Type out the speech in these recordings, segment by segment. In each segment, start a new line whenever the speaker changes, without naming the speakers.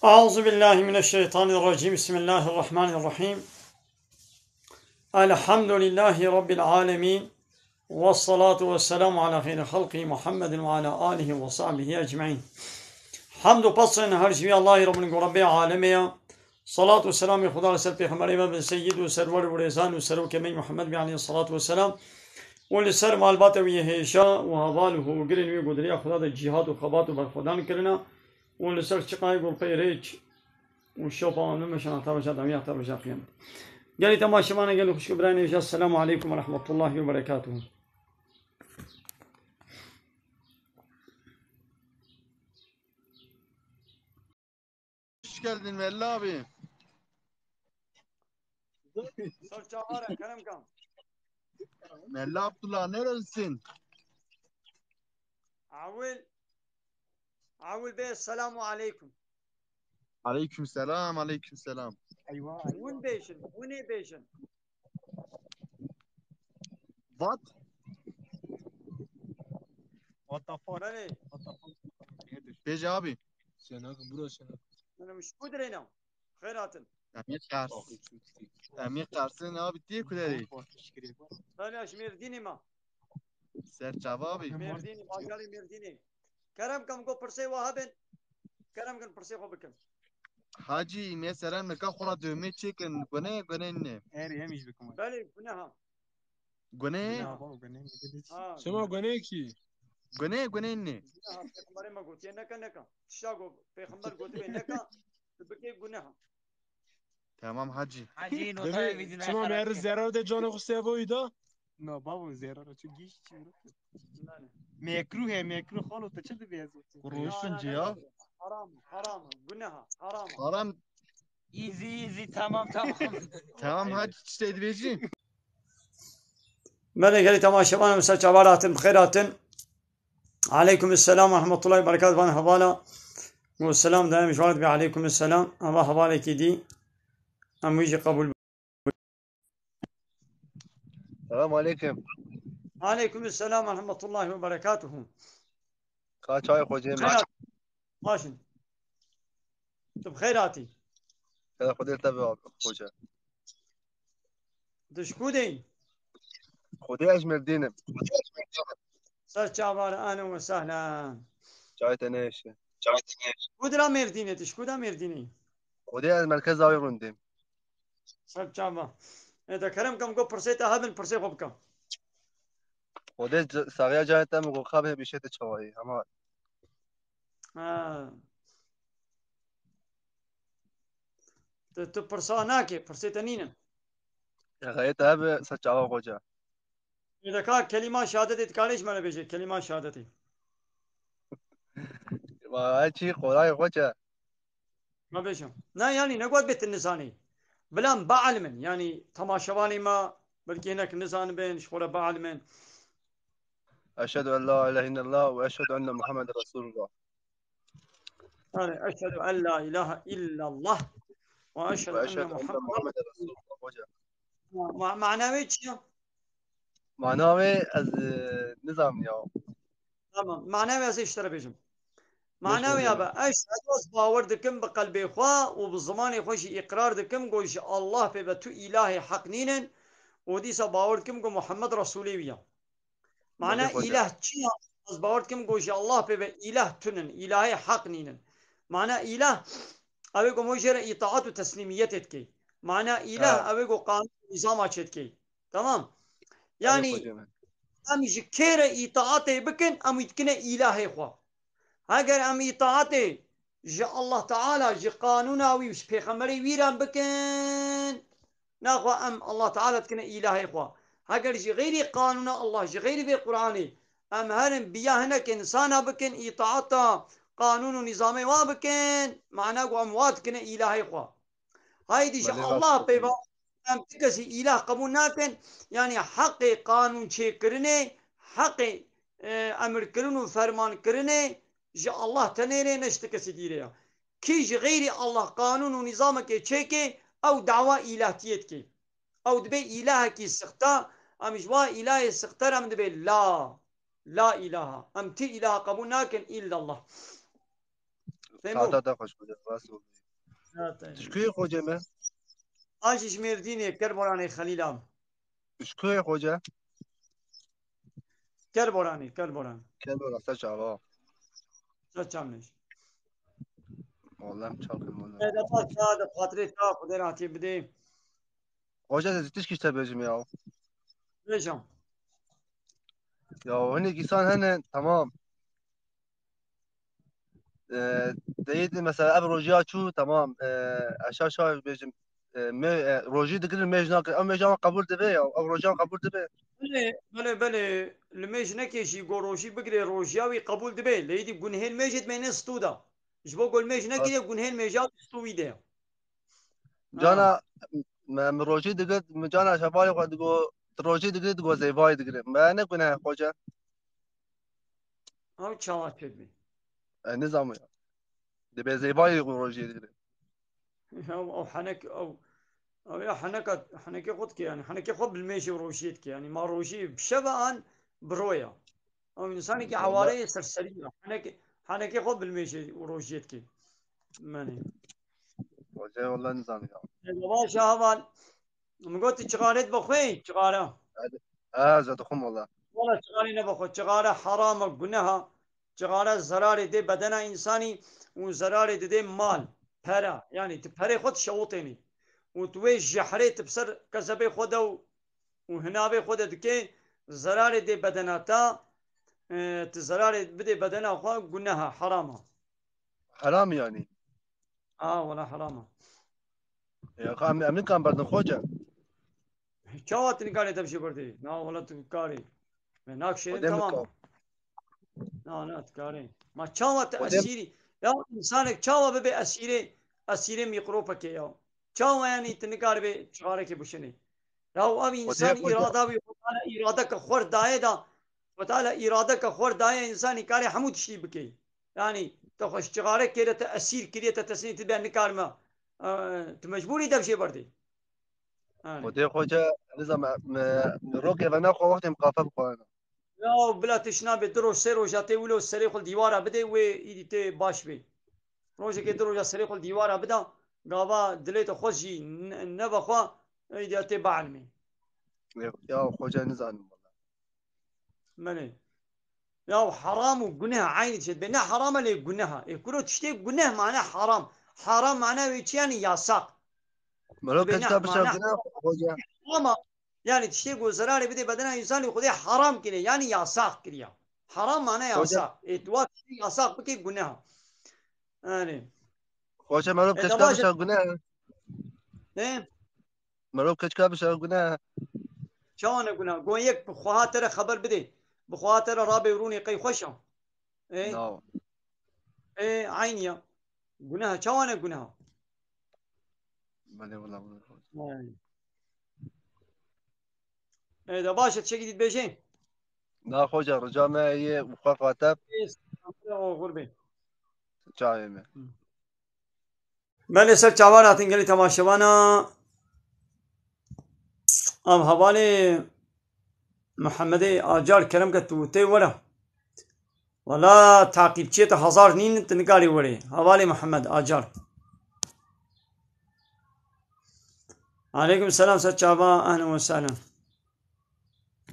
أعوذ بالله من الشيطان الرجيم بسم الله الرحمن الرحيم الحمد لله رب العالمين والصلاة والسلام على خير خلقه محمد وعلى آله وصحبه أجمعين حمد و پسن هر شوی الله رب رب عالمه صلاة و سلام خدا رسول پیغمبر و سید و سرور و رزان و سرو کمی محمد علیه الصلاة والسلام ولسر مالبات و یهشا و حواله و گرن و گدری خدا د جهاد و خبات و برخودان کرنا ولسر چقای گل پیریچ و شوپان نمشان تابجا دمیا تابجا قيام قال تماشمانا قال خوش براني السلام عليكم ورحمة الله وبركاته.
Hoş geldin Melli abi.
Sarçavara kerem kam.
Melli Abdullah neredesin?
Avul bey selamu aleyküm.
Aleyküm selam, aleyküm selam.
Vun beyşin, vuni beyşin.
What?
What the fuck?
Beni,
What the fuck?
Beci abi.
Burası.
beni müşkud reyna. Khairatın.
Emir Karsın abi diye kuderi.
Beni aş merdini ma.
Serçava abi.
Merdini, bagali merdini. Kerem kam go perse vahabin. Kerem kan perse khobikim.
Hacı mesela meka khura dövme çekin. Gune ne?
Eğer yemiş bir kumar.
Beli, günaha.
Gune?
Şema göneye ki?
Gune ne?
Günaha, peygamber ma got. Ya neka. Şago, peygamber got ve neka. Tübeke günaha.
Tamam hacı.
Şema meğer zarar da canı kusuya boydu. No baba zarar çu giş çu. Mekruh halı taçıldı beyaz.
Kuruluşun ya.
Haram. Günaha, haram.
Haram.
Easy tamam.
Tamam hacı işte edileceğim.
بله گلی تماشاوان مسا چواراتن بخیراتن علیکم السلام و رحمت الله و برکاته وان حوالا و السلام دائم جوارد بی علیکم السلام اما حوالا کی دی امویجی قبول
Selam aleyküm.
علیکم السلام و رحمت الله و برکاته
Kaç ay hocam?
خیرات ماشین تو بخیراتی
Kada Khudir tabi abi hoca.
تشکودین
Khudir Ejmerdinim.
سر چوار اهلا و سهلا
Çay teneşi.
کودرا مردینه تشکودا مردینی
Khudir merkez abi rundim.
سر چوار اذا کرم کم کو پرسیتا هبن پرسی خوب کم
Khudir sağya cahetten mi kokabı bir şey de çavayı ama
تو پرسا ناکه پرسیتا نینم
gayet abi saçava hoca.
إذا كان كلمة شهادتي تكاليش ما بيجي كلمة شهادتي
Vay çi kolay hoca.
ما بيجي لا يعني نقعد بيت النساني بلان بعلمن يعني تماشواني ما بلكي هناك نسان بين شغله بعلمن
Eşhedü en la ilahe illallah ve eşhedü enne Muhammed Resulullah.
أنا أشهد أن لا إله إلا الله وأشهد
Ve
أن
eşhedü enne
محمد
Muhammed Resulullah hoca.
معناه ويش
Manavi az nizam ya.
تمام معناه ويش اشترى بيجم
Beş
معناه يا
hocam.
با أشهد باور دكم بقلبي خوا وبالزمان خوش إقرار دكم قوش الله في بتو إلهي حق نينن ودي باور دكم قو محمد رسولي ويا معناه
Bale hoca.
إله چيا از باور كم گوش الله به إله تنن إله حق نينن معناه إله أبيكم وجر إطاعت وتسليمية تكي معناه إله أبيكم قانون نظام أشتكي تمام يعني أم جكير إطاعت بكن أم يتكن إله خوا هاجر أم إطاعت جاء الله تعالى جاء قانونا ويش بيخمري ويران بكن ناخوا أم الله تعالى تكن إله خوا هاجر جي غير قانونا الله جي غير بالقرآن أم هرم بيا هناك إنسانا بكن إطاعتا قانون ونظامي وابكن معناه أموات كن إلهي خوا هايدي شاء الله بيبا أم تكسي إله قبول ناكن يعني حق قانون شيء كرني حق أمر كرنو فرمان كرني جاء الله تنيري نشتكسي ديريا كيج غير الله قانون ونظامك تشيكي أو دعوة إلهتيتك أو دبي إلهك سختا أم جوا إله سختر أم دبي لا إله أم تي إله قبول ناكن إلا الله تيمو
تا خوش خوجه راست شكوي خوجه ما
آجش مرديني كربوراني خليلام
شكوي خوجه
كربوران
كلو راستا شاوا
سچامنش
والله مشاكل والله
هذا باش هذا خاطري تا قدراتي بدي
خوجه زيتش كيش تبجم يا
ليشم
يا هني كيسان هنا تمام ديد مثلا اب روجيا شو تمام اشا شا بيجم روجي دقل ميجنا او ميجنا قبول دبي او روجيا قبول دبي
بله الميج نكيشي قروشي بقري روجياوي قبول دبي ليدي بقنهين ميجد من استودا جبو قول ميج نكي بقنهين ميجاو استوي ده
جانا من روجي دقل جانا شبالي خد دقو روجي دقل دقو زي فاي دقل ما نكونه خوجه
او çavat çedmi
نظام دبي زي فاي روجي دقل
او حنك او يا حنك خد يعني حنك خد بالميشي وروشيتك يعني ما روشي بشبعان برويا او انساني كي
والله
عواري سرسرية حنك خد بالميشي وروشيتك ماني
خوجه والله نظام يا
باشا هبال قلت شغالات بخوي شغالة
زاد خم والله
والله شغالي نبخو شغالة حرام جنها شغالة زراري دي بدن إنساني وزراري دي مال پرا يعني تپره خود شوطيني وتوي جحري تبصر كسبي خده وهنابي خده دكي زراري دي بدناتا تزراري بدي بدنا خو جنها حرامة
حرام يعني
ولا حرامة
يا قام امين كان بردن خوجه
شوات نقالي تمشي بردي نا ولا تقاري ناكشين
وديم كان
تماما لا تقاري ما شوات
وديم
أسيري يا إنسانك شوا ببي أسيري ميقروبك يا شوا يعني تنقار بي شغالك بوشني لو أبي
وديم
إنسان
خوجه
إرادة وتعالى إرادك خور دايدا وتعالى إرادك خور دايا إنساني كاري حمود شي بكي يعني تخش شغالك كده تأسير كده تتسني تبي نكار ما تمجبوري دبشي بردي يعني
ودي خوجه نظام روكي فانا خو وقت مقافه بخوانا
يا بلا تشنا بدرو سيرو جاتي ولو سريخ الديوارة بدي ويدي تي باش بي روجه که درو جا سريخ الديوارة بدا قابا دليت خوشي نبا خوا ايدي تي بعلمي
يا خوجه نظام والله
مني يا حرام وجنها عيني شد بينا حرام اللي جنها يقولوا تشتي جنها معناه حرام حرام معناه يعني ياساق
ملو
بينا
كتاب
معناه
شغنا خوجه
حرام يعني تشتي جو زراري بدي بدنا انسان يخذي حرام كده يعني ياساق كده حرام معناه
خوجه
ياساق اتوا ياساق بكي جنها يعني
خوجه ملو
اذا
كتاب
باش
شغنا
ايه
ملو كتاب شغنا
شلون اقول قويك بخواتر خبر بدي بخواتر رابي وروني قي خشم ايه
نو
ايه عينيا قلناها شلون قلناها
بله والله
اذا باشا شي جديد بيجين
لا خوجه رجاء ما هي وخاطب
غربي
جاي
بله سر چاوانا تنگلی تماشوانا ام حوالی محمد آجار کرم که توته ولا ولا تعقیب چیت هزار نین تنگاری وری حوالی محمد آجار عليكم السلام سر چاوا اهلا وسهلا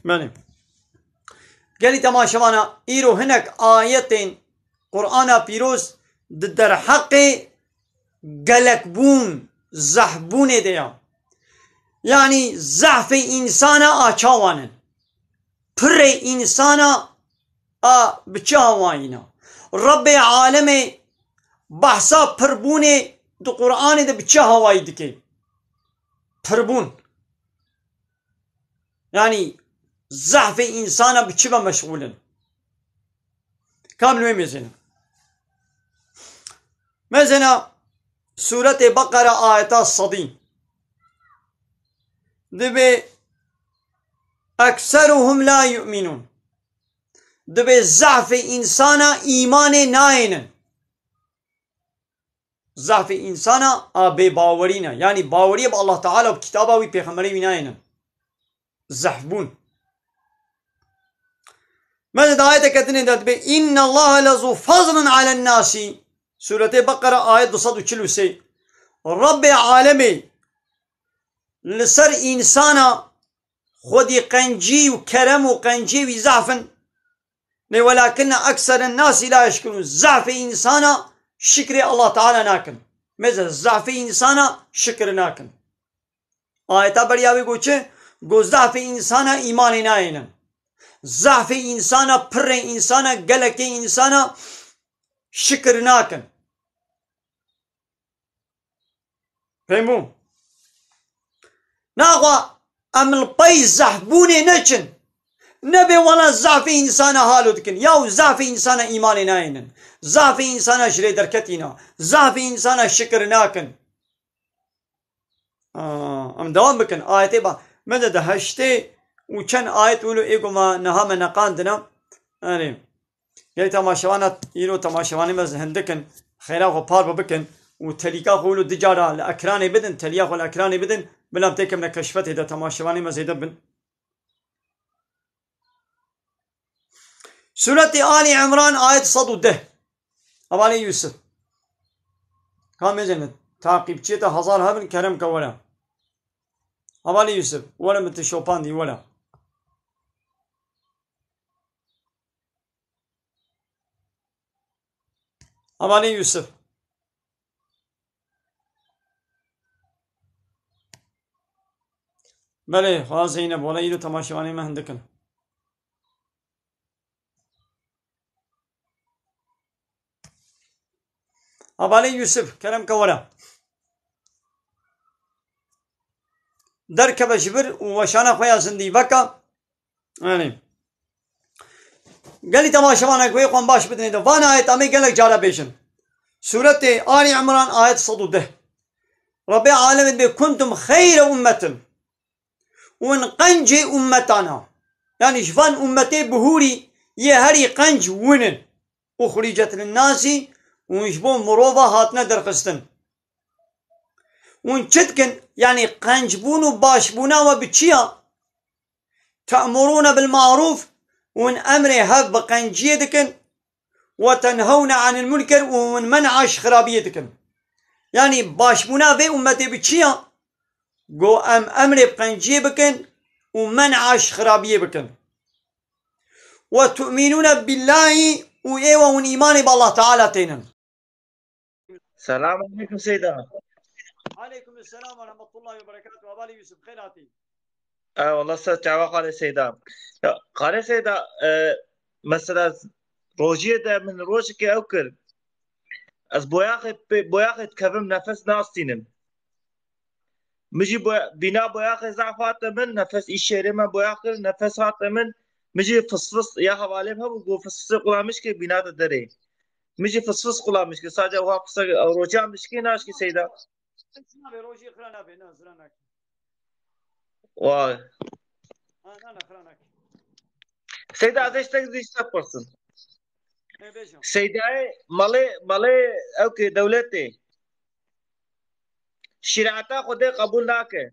بله گلی تماشوانا ایرو هنک آیتین قرآن پیروز در حق گلکبون زحبون دیا يعني ضعف إنسانا آچاوانن پر إنسانا بچاوانينا رب عالم بحثا پربون دو قرآن ده بچا هواي دكي پربون يعني ضعف إنسانا بچبا مشغولن كامل وين مثلا سورة بقرة آيات الصدين دبي أكثرهم لا يؤمنون دبي ضعف إنسانا إيمان ناين ضعف إنسانا بباورينا يعني باوري بالله تعالى وكتابه وبيغمبره ناين زحبون ماذا دعاية كتنين دبي إن الله لذو فضل على الناس Surete Bakara ayet 243 Rabbi alemi لسر إنسانا خدي قنجي وكرم وقنجي وزعف ولكن أكثر الناس لا يشكرون زعف إنسانا شكر الله تعالى ناكن مثل زعف إنسانا شكر ناكن آية برياوي قوچه قو زعف إنسانا إيمان ناينا زعف إنسانا پر إنسانا قلق إنسانا شكر ناكن فهمو ناغوا أمل باي زحبوني نچن نبي ولا زعف إنسان حالو دكن ياو زعف إنسان إيمان ناينن زعف إنسان شري دركتنا زعف إنسان شكر ناكن أم دوام بكن آياتي با مدد هشتي وچن آيات ولو إيقو ما نهام نقاندنا يعني يلي تماشوانات يلو تماشواني مز هندكن خيراغو بار بكن وتليقا قولو دجارة لأكراني بدن تليقا لأكراني بدن بلام تيكم نكشفت هدا تماشواني مزيدا بن سورة آل عمران آية 110 أبالي يوسف كام يجنن تعقيب چيتا هزار هبن كرم كولا أبالي يوسف ولا متشوبان دي ولا أبالي يوسف بله خلاص زينب ولا يدو تماشواني ما هندكن أبالي يوسف كلام كولا دركب جبر وشانا خويا زندي بكا يعني قال لي تماشوانا كوي قوم باش بدني دو فانا آية أمي قال لك جارة بيشن سورة آل عمران آية 110 ربي عالم كنتم خير أمة ونقنج أمتنا يعني شفان أمتي بهوري يهري قنج ونن أخرجت للناس ونشبون مروضة هاتنا درقستن ونشتكن يعني قنجبون باشبونا وبتشيا تأمرون بالمعروف ون أمري هب بقنجيتكن وتنهون عن المنكر ومن منعش خرابيتكن يعني باشبونا في أمتي بتشيا قو أمري بقنجي بكن ومنعش خرابية بكن وتؤمنون بالله وإيوه ونإيمان بالله تعالى تينن
السلام عليكم سيدنا.
عليكم السلام ورحمة الله وبركاته أبالي يوسف خيراتي
والله ستعوى قال سيدنا قال سيدا مثلا روجيه ده من روجك أوكل از بوياخد كفم نفس ناستينم مجي بنا بوياخد زعفات من نفس إشارة ما بوياخد نفس هات من مجي فصفص يا حواليها وقو فصفص قلامش كي بنا تدري مجي فصفص قلامش كي ساجا وافص روجا مش كي ناش كي سيدا
روجي خلانا بينا زرانك
واو
أنا خلانك
سيدا ازيش تقديش تبرسن
إيه بيجو
سيدا مالي اوكي دولتي شريعتا خدي قبول ناكه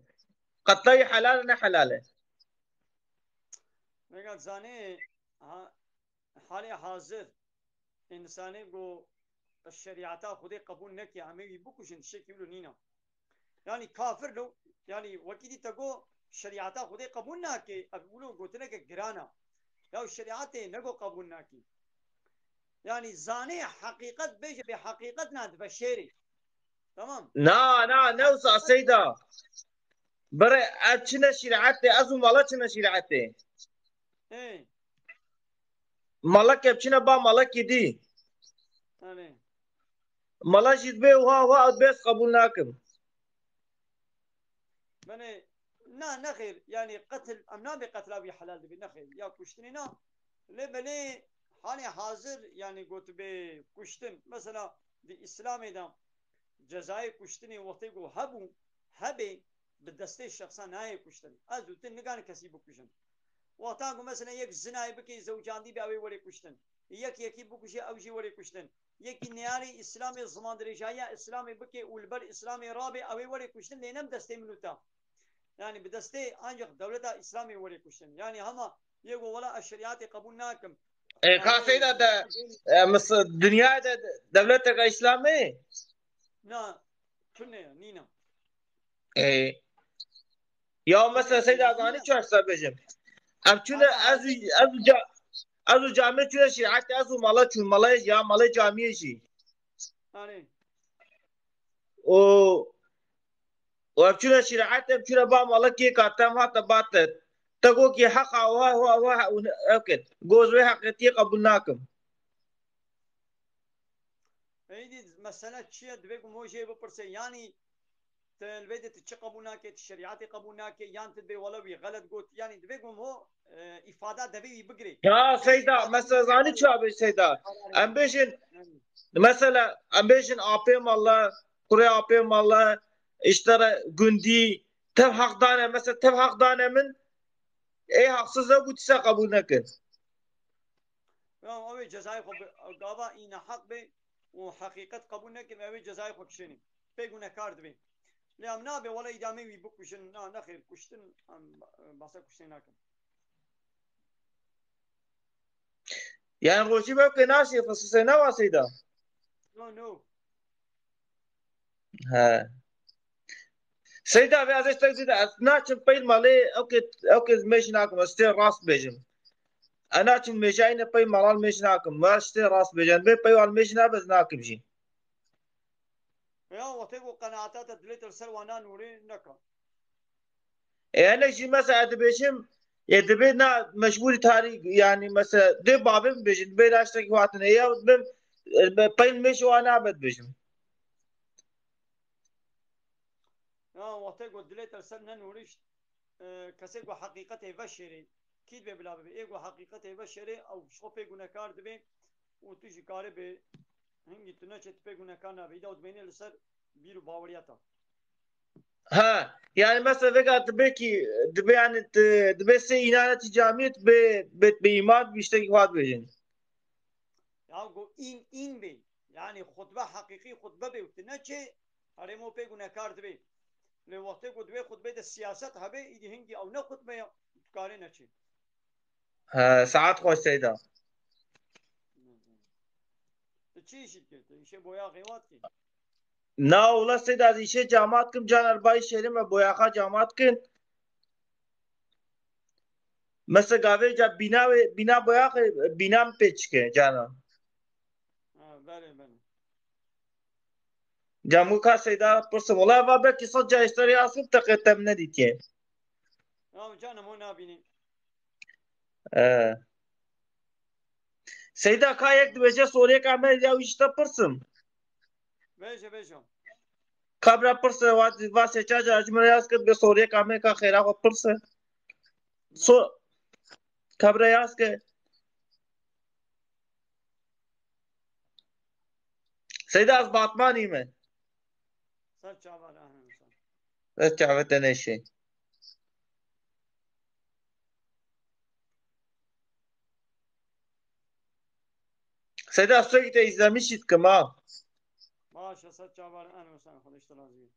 قتلي حلال نه حلاله
نقول زاني حالي حاضر إنساني قو الشريعة خدي قبول نكي عمي بكوشن شكل نينا يعني كافر لو يعني وكيدي تقو شريعة خدي قبول نكي أقولوا قلت لك جرانا لو الشريعة نقو قبول نكي يعني زاني حقيقة بيجي بحقيقتنا بشيري تمام
نا نوصى سيدا بري اتشنا شريعتي ازو مالتشنا شريعتي
ايه
مالك ابشنا با مالك دي
ايه
مالا جيت بي وها بس قبول ناكم
بني نخير يعني قتل امنا بقتل ابي حلال دي نخير يا كشتنينا لبلي حالي حاضر يعني قلت بي كشتن مثلا دي اسلامي دا جزائي كشتني وقتيقو هبي بالدستي الشخصان هاي كشتني ازو تنقان كسي بكشن وقتاقو مثلا يك زناي بكي زوجان دي بأوي ولي كشتن يكي بكشي اوجي ولي كشتن يكي نياري اسلامي الزمان دريجايا اسلامي بكي والبر اسلامي رابي اوي ولي كشتن لينم دستي منوتا يعني بدستي انجق دولتا اسلامي ولي كشتن يعني هما يقول ولا الشريعة قبول ناكم
کا سیدا د مصر دنیا د دولت کا اسلامي
نا تونه نينا
یا مثلا سیدا زانی چه حساب بجم ام چونه از جامعه چونه شریعت از مالا چون مالا یا مالا جامعه شی
آره
و ام چونه شریعت ام چونه با مالا کی کاتم ها تبات تگو کی حق هو اوكي جوز حقيقي قبولناكم
هيدي مسألة شيء دبيكم هو شيء ببرسي يعني البيت تشي قبولناك الشريعة قبولناك يعني تدبي ولوي غلط قلت يعني دبيكم هو إفادة دبي بقري
يا سيدا مثلا زاني شو أبي سيدا أمبيشن مثلا أمبيشن أبيم الله قرية أبيم الله اشترى جندي تف حق دانه مثلا تف حق دانه من إيه حقسız da bu tisa kabul nakın.
أوي جزاي خب قابا إن حق به وحقيقة قبول نكم أوي جزاي خب شني بيجونا كارد به لا منابه ولا إدامي ويبكوشن نخير كشتن بس كشتن ناكم
Yani roşi bak ki nasıl fısısı ne var seyda?
No
Ha. Seyda ve azıcık takdir et. Naçın payıl malı okey meşinakum işte rast bejim. Ana çın meşayne pay malal meşinakum. Var işte rast bejim. Be pay al meşina bez nakim jin.
يا وتبو قناعات دليت السر وانا Noori نكا
Yani şimdi mesela edebişim edebe na meşgul tarih yani mesela de babim bejim. Be raştaki vatine ya ben payıl meşu ana bed bejim.
يا وتبو دليت السر نوريش كسيكو حقيقته بشري كيد بلا بيجو حقيقته بشري او شو بيجونا كارد به وتجي كاربه هنگی تو نچه بگونه کارنا بیدا و بینی لسر بیرو باوریاتا
Ha yani mesela vegat belki de yani de se inaneti camiyet be iman bir işte ifade verin.
ya go in be yani hutbe hakiki hutbe be tu nçe haremo begune kard be le vakte go dve hutbe de siyaset habe idi hengi av ne hutbe ya kare nçe
Ha saat hoş seyda.
çi şirketi işe boya kıymat ki
Na ula seyda işe cemaat kim caner bay şerim ve boyaka cemaat kim. Mesela gave ja bina boya binam peçke cana.
ha bere
Jamu ka seyda pırsım. Ola va be kisat ja istari asıp takıtem ne ditiye.
ya canım o ne bini
Seyda ka yek dveje soruye ka me ya işte pırsım.
beje
Kabra pırsı va seça ja ajmara yaz kıt be soruye ka me ka khera ko pırsım. So kabra yaz ke Seyda az batmani mi?
sar çavar ahne insan
Evet çavet ne şey. Seyda sürekli izlemişiz kıma.
maşa sar çavar ahne insan خودش razı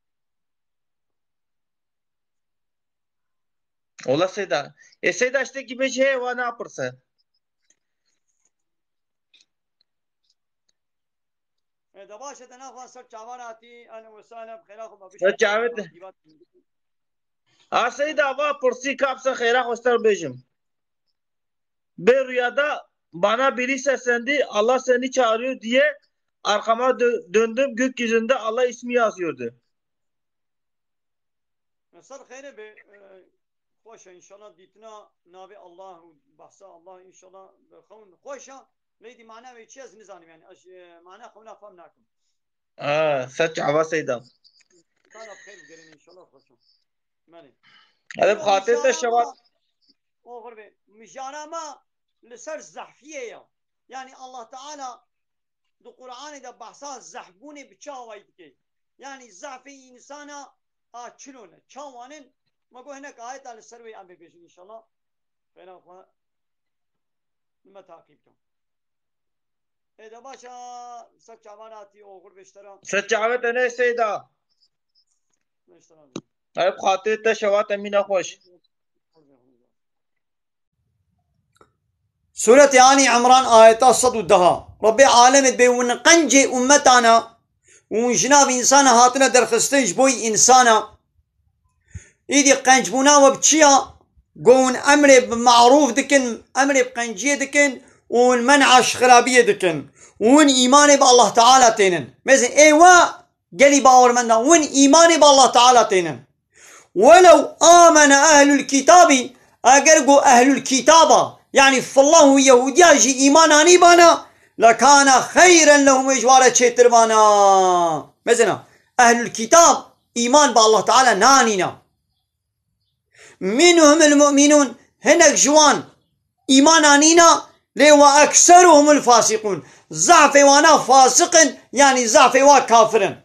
Ola Seyda. Seyda işte gibi şey var ne yaparsın?
ده باشه ده نخواه سر چاوان آتی انا وسانا بخیره خو بابش
Evet çavet. Ha Seyda va pırsı kapsa khera hoştar bejim. Bir rüyada bana biri seslendi. Allah seni çağırıyor diye arkama döndüm. Gökyüzünde Allah ismi yazıyordu.
سر خیره به خوشه انشالله دیتنا نابی الله و بحثا الله انشالله خون خوشه لیدی معنی به چی از نزانیم yani معنی خونه فهم نکن
Ha saç hava Seyda.
تانا بخیر بگرین انشالله خوشه منی
Hadi khatir de şevat.
Uyghur به مجارما لسر زحفیه یا yani Allah Teala do Kur'an'ı da bahsa zahbuni bıçağıydı ki yani zahfi insana açılone çavanın mago henek ayet al servi ambe beşin inşallah fena fa nima takip kan da başa sak çavanati oğur beştara
Saç çavet ne Seyda.
beştara
Hadi khatir de şevat emine hoş.
سورة آل عمران آيات صدو دها ربي عالمت بي ونقنجي أمتانا ونجناب إنسانا هاتنا درخستنج boy إنسانا إيدي قنجبونا وبتشيا قون أمر بمعروف دكن أمر بقنجية دكن ونمنعش خرابية دكن one إيماني بالله تعالى تينن مثل إيوا قلي باور منا one إيماني بالله تعالى تينن ولو آمن أهل الكتاب أقرقوا أهل الكتابة يعني فالله يهوديا جي إيماناني بانا لكان خيرا لهم إجوارة شتربانا مثلا أهل الكتاب إيمان بالله تعالى نانينا منهم المؤمنون هناك جوان إيمانانينا لو أكثرهم الفاسقون ضعف وانا فاسق يعني ضعف وا كافر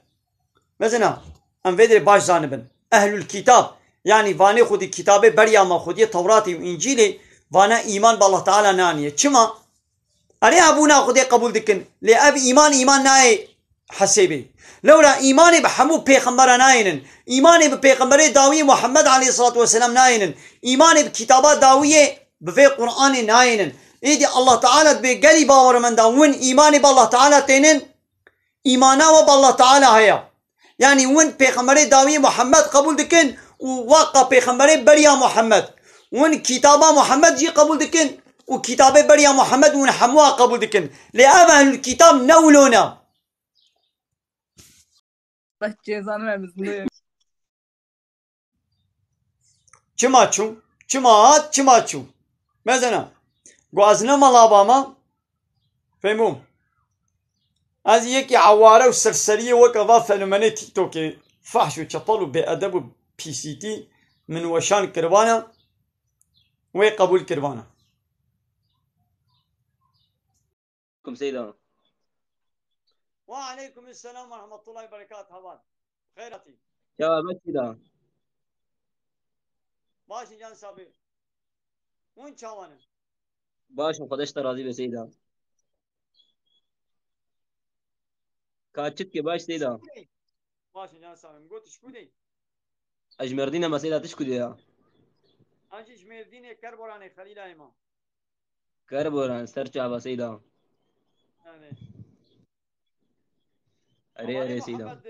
مثلا أم فيدري باش زانبن أهل الكتاب يعني فاني خودي كتابه بريا ما خودي توراتي وإنجيلي وانا إيمان بالله تعالى نانية كما أري أبونا خودي قبول دكن لأب إيمان ناي حسيبي لولا إيماني بحمو بيغمبر ناينن إيماني ببيغمبر داوية محمد عليه الصلاة والسلام ناينن إيماني بكتابات داوية بفي قرآن ناينن إيدي الله تعالى بقلي باور من دا وين إيماني بالله تعالى تينن إيمانا وبالله تعالى هيا يعني وين بيغمبر داوية محمد قبول دكن وواقع بيغمبر بريا محمد وين كتابة محمد جي قبول دكن وكتابة بريا محمد وين حموها قبول دكن لأب أهل الكتاب نولونا چما چو مثلا قوازنا ملاباما فهموم از یکی عواره و سرسریه وکوا فنومنه تیک توکی فحش و چطل و بأدب و پیسیتی من وشان کروانا وی قبول کروانا
سيدنا
وعليكم السلام ورحمة الله وبركاته هوان خيرتي
يا مسجدا
باشي جان صاحبي وين چاوانا
باش خدشت راضي بسيدا كاتشت كي باش سيدا
باشي جان صاحبي قلت شكو دي
اجمردينا مسيدا تشكو دي
انجي شميرديني كربوراني خليل ايمان
كربوران سرچا بسيدا
يعني
اري سيدا
محمد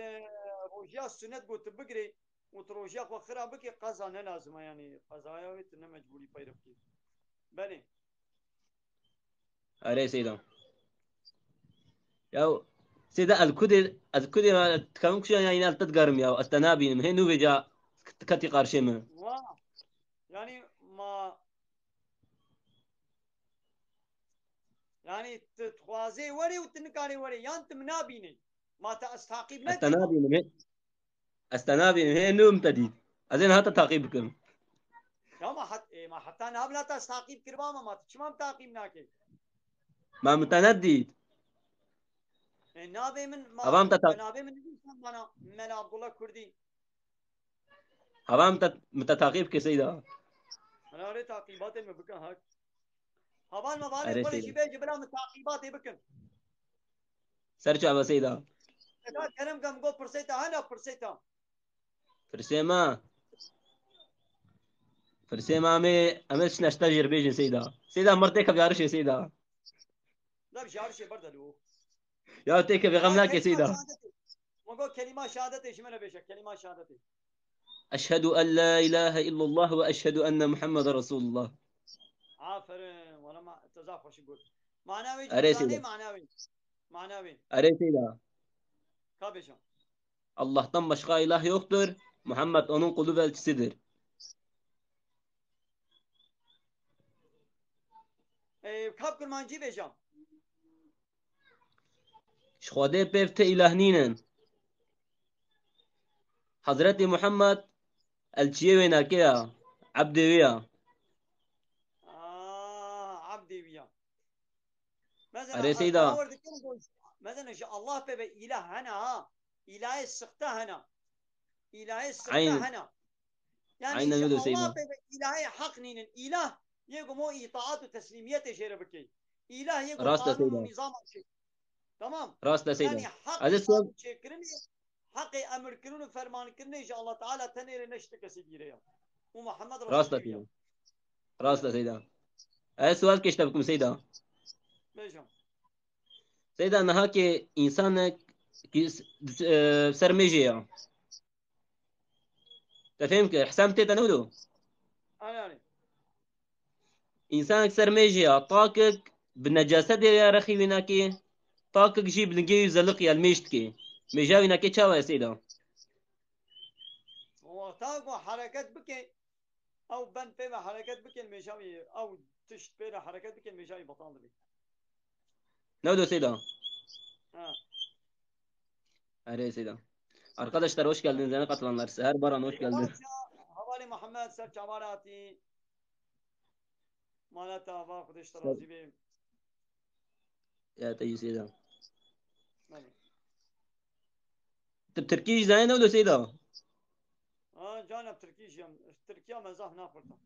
روجيا السنة قلت بقري وتروجيا وخرا بكي قضا لازمه يعني قضايا ويتنا مجبوري بيرفكي بني
اري سيدا يا سيدا الكدي كم كشان يعني تتقرم يا استنابين هي نو بيجا كتي قارشمه
يعني ما يعني تتخوازي وري وتنكاري وري يعني انت منابيني ما تستعقيب نكي
استنابين هي نو متدي ازين هات تعقيبكم
يا ما حتى ناب لا تستعقيب كرباما ما تشمام تعقيب ناكي
ما متندي
نابي من
ما
نابي من انا ملا عبد الله كردي
هوام متتعقيب كسيدا
انا اريد تعقيبات من بكن هاك هبان ما بالي ولا شيء بيجي بلا من تعقيبات بكن
سرچا بسيدا
كلام كم قول برسيتا هنا برسيتا
فرسيما امش نشتجر بيجي سيدا مرتك بيعرش يا سيدا
لا بيعرش بردلو
يا تيك بغمناك يا سيدا
وقول كلمة شهادتي ايش منها بيشك كلمة شهادتي
أشهد أن لا إله إلا الله وأشهد أن محمد رسول الله
عافرين ولا ما تزاف وش يقول معناوي
أريسيدا
معناوي
أريسيدا
كابيشا
الله tam başka ilah yoktur. Muhammed onun kulu ve elçisidir.
Kap kurmancı beşam.
Şuhade pevte ilahninen. Hazreti Muhammed elçiye ve nakiya. Abdeviya.
Abdeviya.
Mesela
مثلا الله به إله هنا إله السقطة هنا إله السقطة هنا يعني الله به إله حق نين إله يقوم إطاعات وتسليميات شيء بكي إله يقوم قانون ونظام شيء تمام
راست
يعني حق شيء كرني حق أمر كرون فرمان كرني إن شاء الله تعالى تنير نشتك سيدي ومحمد رسول الله
راست سيدا سؤال كشتا بكم سيدا
بيجم
سيدا نها كي إنسان سر ميجيا تفهم كي حسام تيتا نودو
يعني
إنسان سر ميجيا طاقك بالنجاسة دي يا رخي ويناكي طاقك جيب لنجي زلق يا الميشتكي ميجا ويناكي تشاوى يا سيدا
وتاقو حركات بكي او بند بيما حركات بكي الميشاوي او تشت بينا حركات بكي الميشاوي بطان بي
نودو سيدا
ها
أري سيدا Arkadaşlar hoş geldiniz. Yeni katılanlar. Seher Baran hoş geldin.
Havali Muhammed Ser Çamarati Malata Hava Kudeşler Azibim.
Ya teyze Seyda. Türkiye Zain ولا سيدا؟
جانب تركيا مزاح ناخذها.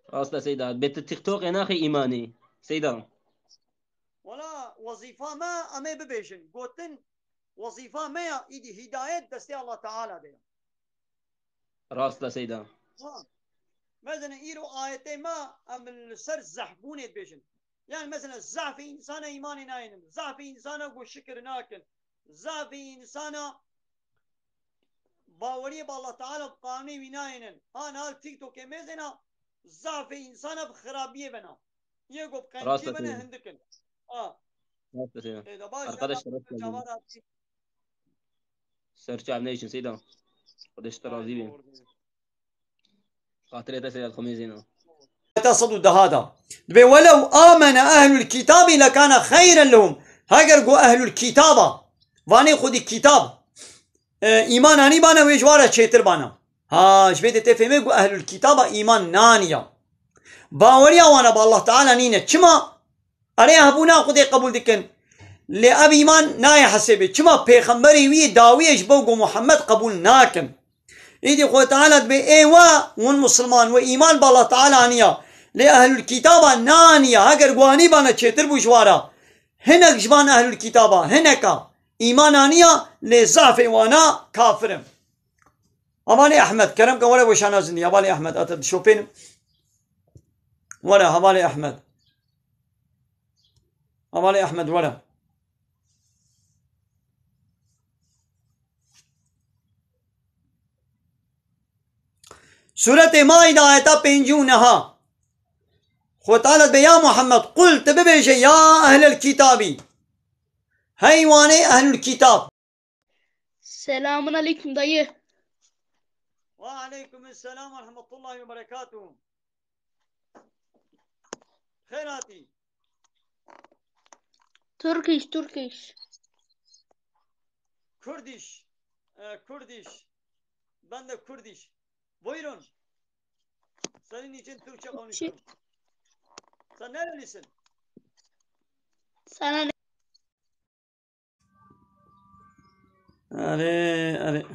أصلا سيدا بيت التيك توك أنا أخي إيماني سيدا.
ولا وظيفة ما أمي ببيشن قوتن وظيفة ما إيدي هداية دستي الله تعالى ده.
راسلا سيدا.
مثلا إيرو آيتي ما أم السر زحبوني بيشن. يعني مثلا زعف إنسان إيماني ناينم، زعف إنسان أقول شكر ناكن، زعف إنسان باوري بالله تعالى بقانوني ويناينن. أنا تيك توك مثلا زعف إنسان بخرابية بنا. يقول بقانوني بنا هندكن.
راسلا سيدا. Arkadaşlar hoş geldiniz. Search ne için Seyda? Arkadaşlar razıyım. خاطري سيد الخميزينا.
تصدوا هذا ولو آمن أهل الكتاب لكان خيرا لهم. هاجروا أهل الكتابة واني خذ الكتاب إيمان أني بانا ويجوارة شيتر بانا ها شبيت تفهمي أهل الكتابة إيمان نانيا باوريا وانا بالله تعالى نينا كما أريها بونا خذ قبول دكن لأب إيمان ناي حسبي كما بيخمبري وي داويش بوغو محمد قبول ناكن إيدي قوة تعالى بإيوا والمسلمان وإيمان بالله تعالى نيا لأهل الكتابة نانيا هاجر قواني بانا تشتر بوشوارا هناك جبان أهل الكتابة هناك إيمان نانيا لزعف وانا كافرم أبالي أحمد كرم كورا وشانا زندي أبالي أحمد أتد شوفين ولا أبالي أحمد أبالي أحمد ولا سورة مائدة آية 50 خطالت بيا محمد قلت ببيجي يا أهل الكتاب هيواني أهل الكتاب
Selamun aleyküm dayı.
وعليكم السلام ورحمة الله وبركاته خيراتي
Turkish.
Kurdiş ben de Kurdiş buyurun senin için Türkçe konuşuyorum sen nerelisin
Sana ne?
Are.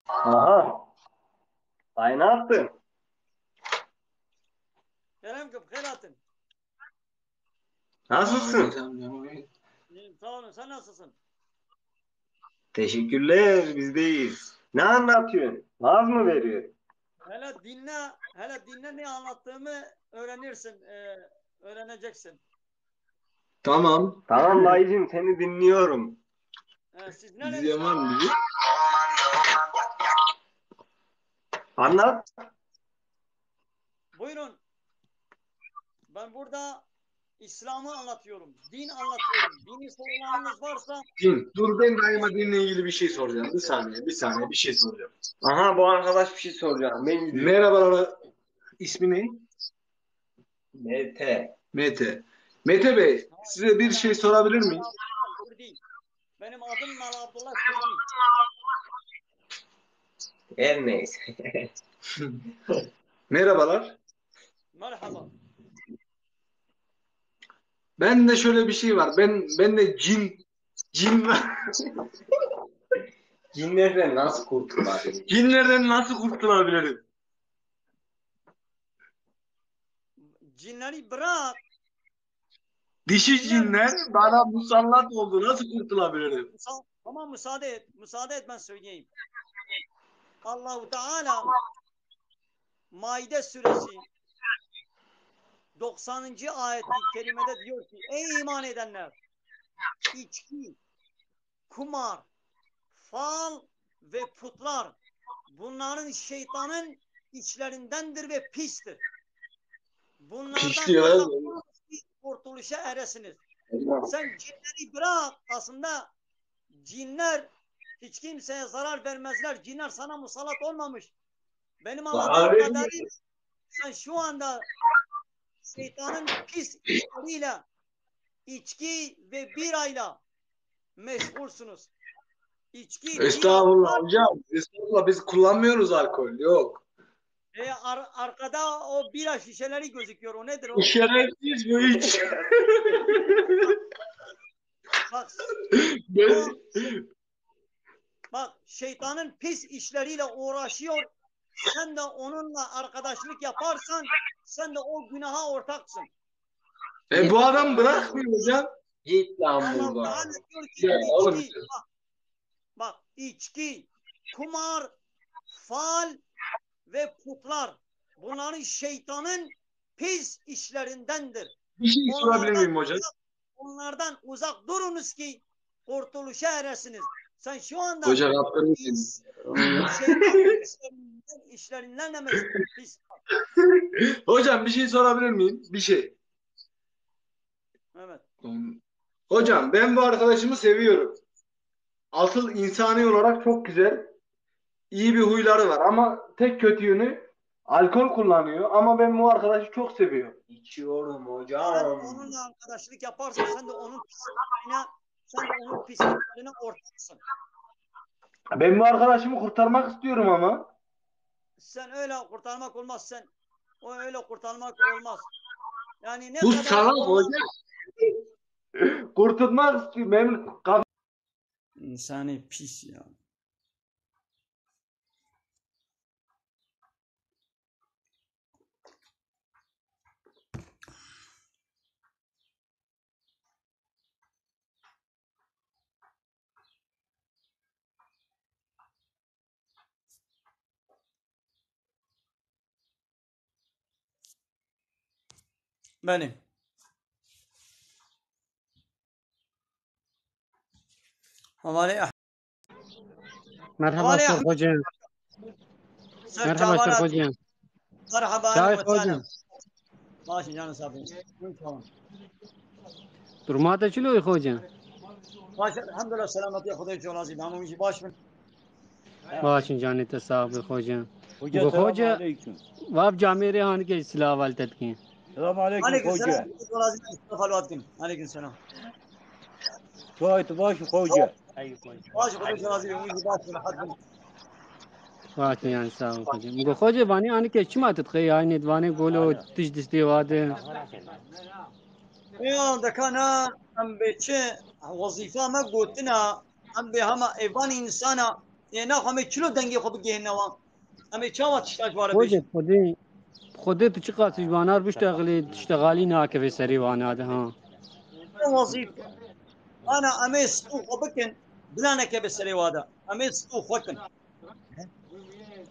Aha. Ay ne yaptın?
Kerem kıp khairatın
Nasılsın?
sağ olun sen nasılsın
Teşekkürler bizdeyiz. Ne anlatıyorsun? Naz mı veriyor?
hele dinle ne anlattığımı öğrenirsin öğreneceksin
Tamam. Tamam dayıcım seni dinliyorum.
siz nerelisiniz
Anlat.
buyurun ben burada İslam'ı anlatıyorum din anlatıyorum dini sorularınız varsa
Dur ben dayıma dinle ilgili bir şey soracağım. Bir saniye bir şey soracağım.
Aha bu arkadaş bir şey soracağım. Ben gidiyorum.
Merhabalar. İsmi ne?
Mete.
Mete Bey, size bir şey sorabilir miyim?
benim adım Mal Abdullah Kurdi
Her neyse.
Merhabalar.
merhaba
Ben de şöyle bir şey var. Ben de cin var.
Cinlerden nasıl kurtulabilirim?
Cinlerden nasıl kurtulabilirim?
cinleri bırak
Dişi cinler bana musallat oldu. Nasıl kurtulabilirim?
tamam müsaade et ben söyleyeyim Allahu Teala Maide suresi 90. ayet-i kerimede diyor ki ey iman edenler içki, kumar, fal ve putlar bunların şeytanın içlerindendir ve pistir. Bunlardan kurtuluşa eresiniz. Sen cinleri bırak. Aslında cinler hiç kimseye zarar vermezler. Cinler sana musallat olmamış. Benim anladığım kadarıyla sen şu anda şeytanın pis işleriyle içki ve birayla meşgulsünüz. İçki,
Estağfurullah hocam. Estağfurullah biz kullanmıyoruz alkol. Yok.
Arkada o bira şişeleri gözüküyor. O nedir o?
Şerefsiz bu hiç.
Bak şeytanın pis işleriyle uğraşıyor. Sen de onunla arkadaşlık yaparsan sen de o günaha ortaksın.
Bu adam bırakmıyor hocam.
Git lan buradan.
Bak içki, kumar, fal ve putlar bunların şeytanın pis işlerindendir.
Bir şey sorabilir miyim hocam?
Onlardan uzak durunuz ki kurtuluşa eresiniz. Sen şu anda
hocam
şeytanın işlerinden de pis.
Hocam bir şey sorabilir miyim? Bir şey.
Evet.
Hocam ben bu arkadaşımı seviyorum. Asıl insani olarak çok güzel. İyi bir huyları var ama tek kötü yönü alkol kullanıyor ama ben bu arkadaşı çok seviyorum. İçiyorum hocam.
Sen onunla arkadaşlık yaparsan sen de onun pisliklerine ortaksın.
Ben bu arkadaşımı kurtarmak istiyorum ama.
Sen öyle kurtarmak olmaz. O öyle kurtarmak olmaz. Yani ne
bu
kadar
salak hocam. Kurtulmak istiyorum. Benim
İnsani pis ya. Benim.
مرحبا سر خوجان مرحبا سر خوجان
مرحبا
شاي خوجان
ماشي جانا صاحبي
درماته شلو خوجان
ماشي الحمد لله سلامتي خدای جلازي نامو میشي باش من
باشین جانی تصاحب خوجان خوجا واب جامع رهان کے اصلاح والدت کی
السلام عليكم خوجا
عليكم السلام
شوية باش خوجا
باش خدای جلازي میشي باش لحد
وقت يعني ساعة خوجا مگو خوجا بانی آنی که چی ما تتخیل آینی دوانی گولو تش دستی واده
يا دكانا ام بيتشي وظيفه ما قلتنا ام بهما ايوان انسانا يعني هم كيلو دنگي خو بگهنوا ام چاوا تشتاج واره
خوجا خودت تو چی قاطش بانار بشتغلی تشتغالی ناکه في سری واناده ها
وظيفه انا امس خو بكن بلانك بسري وادا امس خو خكن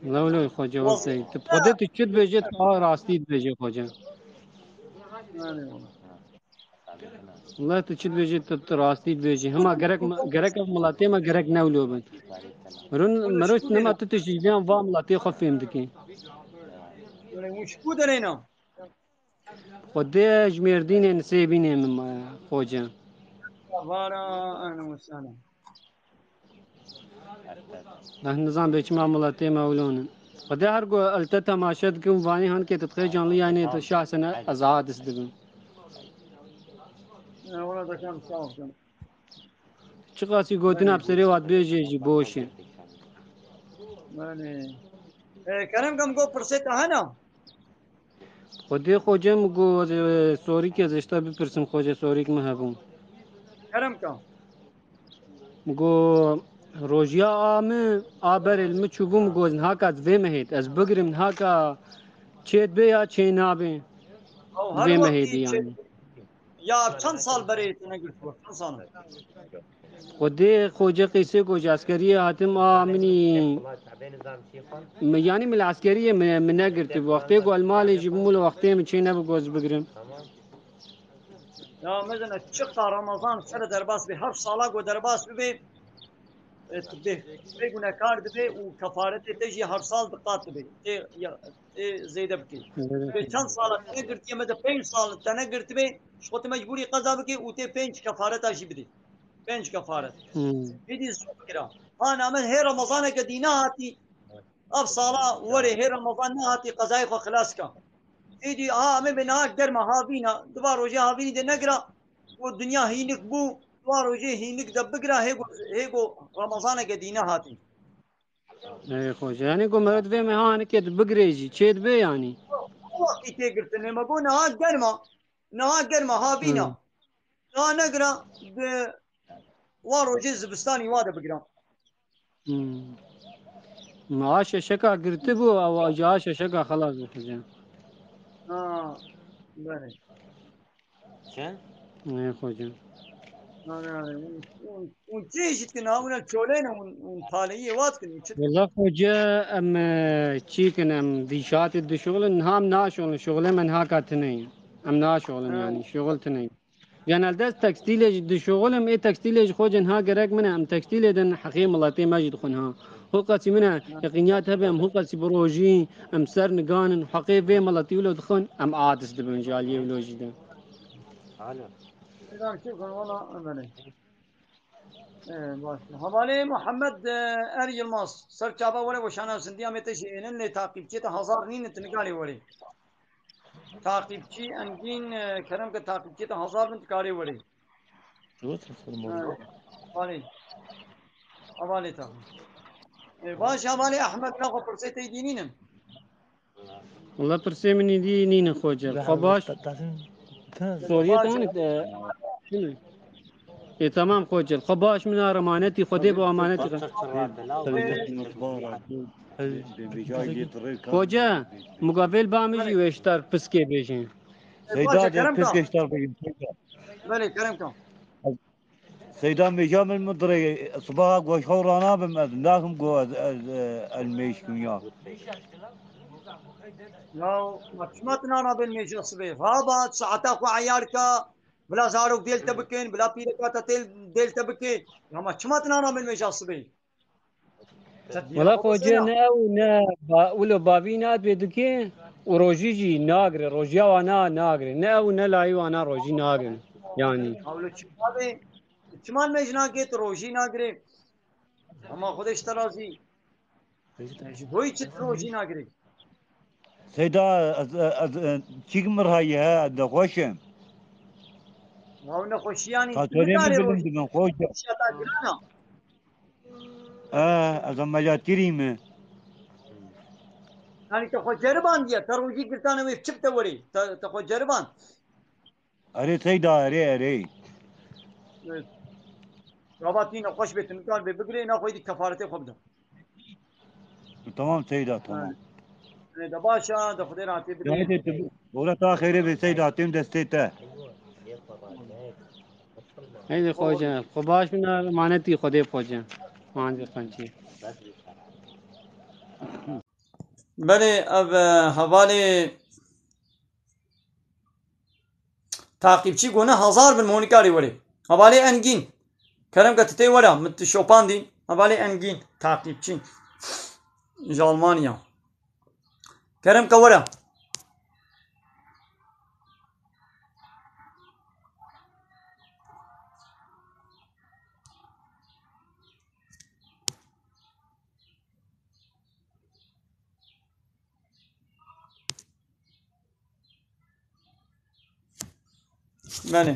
لولو خوجا وقتی تو خودت چت بجت راستی بجه خوجا والله تو چت بجت تو راستی بجه هما گرک ملاتی ما گرک نولو بن مروش نما تو تجيبين وام ملاتی خو فهمتكي
مش كودرينا
خدي جميردين نسيبين من خوجا
وارا انا وسانا
نحن نظام بيش معاملاتي مولون خدي هرقو التتا ما شدكم واني هن كي تتخيل جان لي يعني شخصنا ازعاد اسدبن
والله ده كان صعب
چقاسي قوتنا بسري وات بيجي بوشي
يعني كلام كم جو فرصت هنا
خدي خوجا مگو سوري كي زشتا بپرسم خوجا سوري كم هبون
كلام كم
مگو روجيا آمه آبر علم چوبو مگو نهاكا دوه مهید از بگرم نهاكا چید بي یا چه نابه دوه مهید يعني
يا كم سال بريت انا قلت كم سال
خدي خوجا قيسي کو جاسکری حاتم آمنی يعني من العسكرية من نقرت وقتي قال المال يجيبوا له وقتي من شيء نبغى جوز بقرم
Ya mesela çıkta Ramazan sene derbas bir harf salak o derbas bir bir güne kardı bir o kafaret teji harf sal dikkat bir zeyde bir bir çan salak ne girti yeme de 5 salak tane girti bir şot mecburi kaza bir o te 5 kafaret aşı bir 5 kafaret bir zikra ana men her Ramazan ke dina hati ab sala wari her Ramazan ne hati qazay ko خلاص ka İdi me bina germa havina duvar hoca havini de negra o dünya hinik bu duvar hoca hinik de bigra hego Ramazan'a gedine hati.
اي خوش يعني قوم رد في مهان كده بقريجي تشيد بي يعني
O vakti tegirti ne ma bu naha germa havina naha negra de var hoca zibistani vade bigra.
معاش شكا قرتبو او جاش شكا خلاص بخزين
Ha böyle.
Sen?
اي خوش
ونجيش تناول الشولين ونطالعيه واتكن
والله خوجة ام تشيكن ام دي شات دي شغل انها منا شغل من هاكا تنين ام نا شغل يعني شغل تنين يعني الدس تكستيلج دي شغل ام اي تكستيلج خوجن ها قرق منها ام تكستيلج دن حقيم الله تي ماجد خنها هو قاسي منها يقينيات هبه ام هو قاسي بروجي ام سر نقانن حقيق في ملتي ولو دخن ام عادس دبن جاليه ولوجي ده
Havale Muhammed Er Yılmaz Serçaba vole boşana sindiya meteşinin le takipçi de hazar nin tnikali vole takipçi engin kerem ke takipçi de hazar bin tikari vole havale ta baş havale Ahmed ne ko persete dininin
والله برسي مني دي نين خوجة خباش سوريا تانك شنو اي تمام خوجة الخباش من امانتي خدي بامانتي خوجة مقابل بامجي ويشتر بسكي بيجين
سيداد بسكي اشتر بيجين
بله کرم کن
سيدان ميجام المدري صباح وشورانا بمدناكم قو الميش كميا
Ya maçmatına nabil meclisi be. Haba saata ko ayar ka bla zaruk del tabikin bla pire ka tatel del tabikin. Ya maçmatına nabil meclisi be.
والله خوجة نا ونا ولو بافينات بيدكي وروجيجي ناقري روجيا وانا ناقري نا ونا لاي وانا روجي ناقري يعني
Avlu çıkma be. Çıman mecna ke roji nagre. Ama khodesh tarazi. Doy çıt roji nagre.
سيدا تشيك مرهاية دخوشم
Ya ne khoşiyani.
قاتوني من بلند من خوشة
Şata girana.
أظن مجات كريمة
Yani te khocerban diye taroji girtane ve çıpte vori. Te khocerban.
أري سيدا أري
Rabatine hoş betin kar be bigre na koydi kafarete khobda.
تمام سيدا تمام
Ne de başa da khude rahat bir.
ولا تاخيري بسيدا تيم دستيتا
هيدي خوجة خباش من امانتي خدي خوجة ما عندي قنشي
Bale ev havale takipçi gona hazar bin monikari vore. Havale engin. Kerem gatete vara mit şopandin. Havale engin takipçi. Almanya. Kerem kavara. Bene.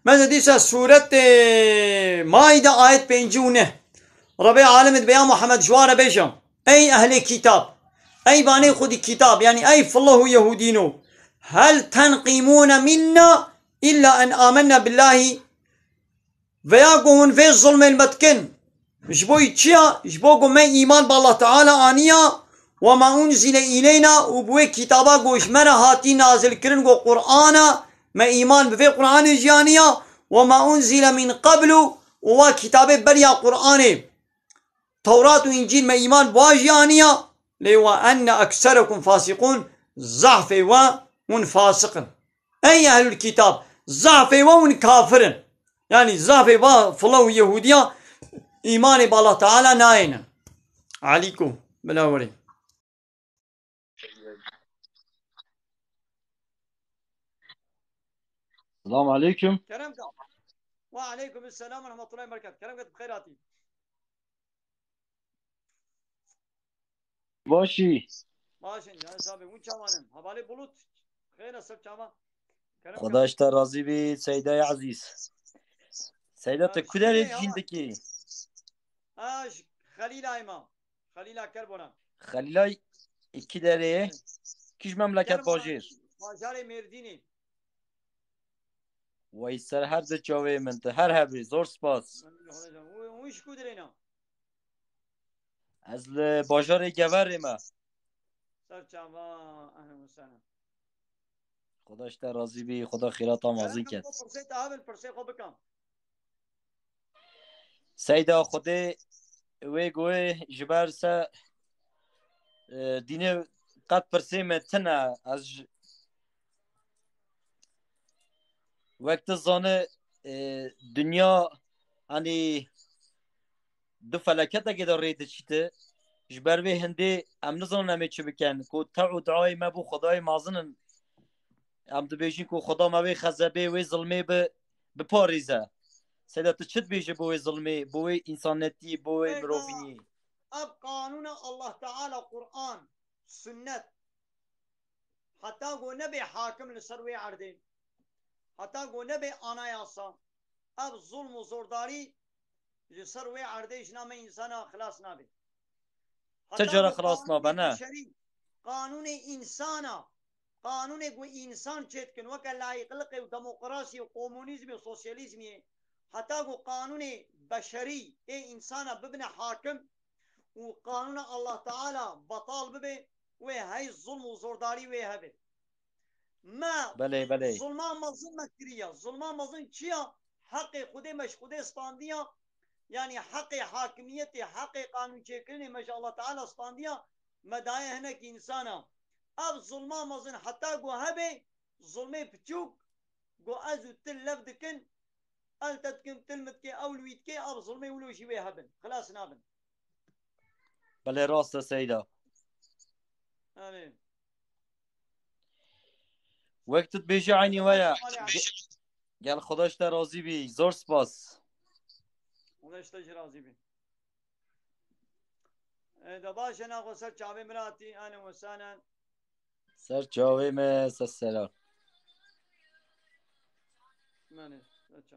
Mesela diyse suret Maide ayet 5 Rabbi Alemid beyan Muhammed Jwara Bejam Ey ehli kitap Ey bani khudi kitap yani ey fallahu yehudino Hel tenqimuna minna illa en amenna billahi veya gohun ve zulmel metkin jboy çiya jbo go me iman ba Allah Teala aniya ve ma unzile ileyna u bu kitaba goşmera hati nazil kirin go Kur'ana me iman ve Kur'an janiya وما أنزل من قبل وكتاب بريا قرآن توراة وإنجيل ما إيمان باجيانيا لو أن أكثركم فاسقون ضعف ومن فاسق أي أهل الكتاب ضعف ومن كافر يعني ضعف فلو يهوديا إيمان بالله تعالى ناين عليكم بلا وري
السلام عليكم.
كرمك وعليكم السلام ورحمة الله وبركاته. كرمك بخيراتي.
باشی
باشین جان صاحب اون چمانم حواله بلوت خیر است چما کرم
خدا اشتر راضی بی سیده عزیز. سیده تو کدر جیندکی
اش خلیل ایما خلیل کربونم
خلیلای iki dereye kiş memleket bajir
ماجار مردینی
وای سر هر ده چاوه من ده هر هبی زور سپاس
وش کودرینا
از باجار گوره ما
سر چما اهلا وسهلا
خدا اشتر راضی بی خدا خیرات آمازین کرد
پرسه تاول پرسه خو بکم
سیده خدا وی گوه جبر سه دینه قد پرسه متنه از وقت زانه دنیا hani دو فلکت اگه داره ریده چیته جبر وی هنده ام نزان نمی چه بکن که تعو دعای ما بو خدای مازنن ام دو بیشین که خدا ما وی خزبه وی ظلمه بپاریزه سیده تو چت بیشه بو وی ظلمه بو وی انسانیتی بو وی مروفینی
اب قانون الله تعالى قرآن سنت حتى قو نبي حاكم لسروي عردين حتى قو نبي اناياسا اب ظلم و زورداري لسروي عرديش نام انسانا خلاص نابي
تجارة خلاص نابنا
قانون انسانا قانون قو انسان چتكن وكا لايق لقي وديمقراطي وكومونيزم وسوسياليزم حتى قو قانون بشري اي انسانا ببنى حاكم وقانون الله تعالى بطال ببي وهي الظلم وزورداري وهبي ما
بله
ظلمان مظلم مكرية ظلمان مظلم چيا حق خودي مش خودي استانديا يعني حق حاكميتي حق قانون شكلني مش الله تعالى استانديا مدايا هناك انسانا اب ظلمان مظلم حتى قو هبي ظلمي بتشوك قو ازو تل لفدكن التدكن تلمتكي اولويتكي اب ظلمي ولوشي وهبن خلاص نابن
بله راست سیده
آمين
وقتت بیشه عینی ویا گل خداش در راضی بی زور سپاس
خداش تش راضی بی دباش انا سر چاوی مراتی انا وسانا
سر چاوی میں سسرا
مانه اچھا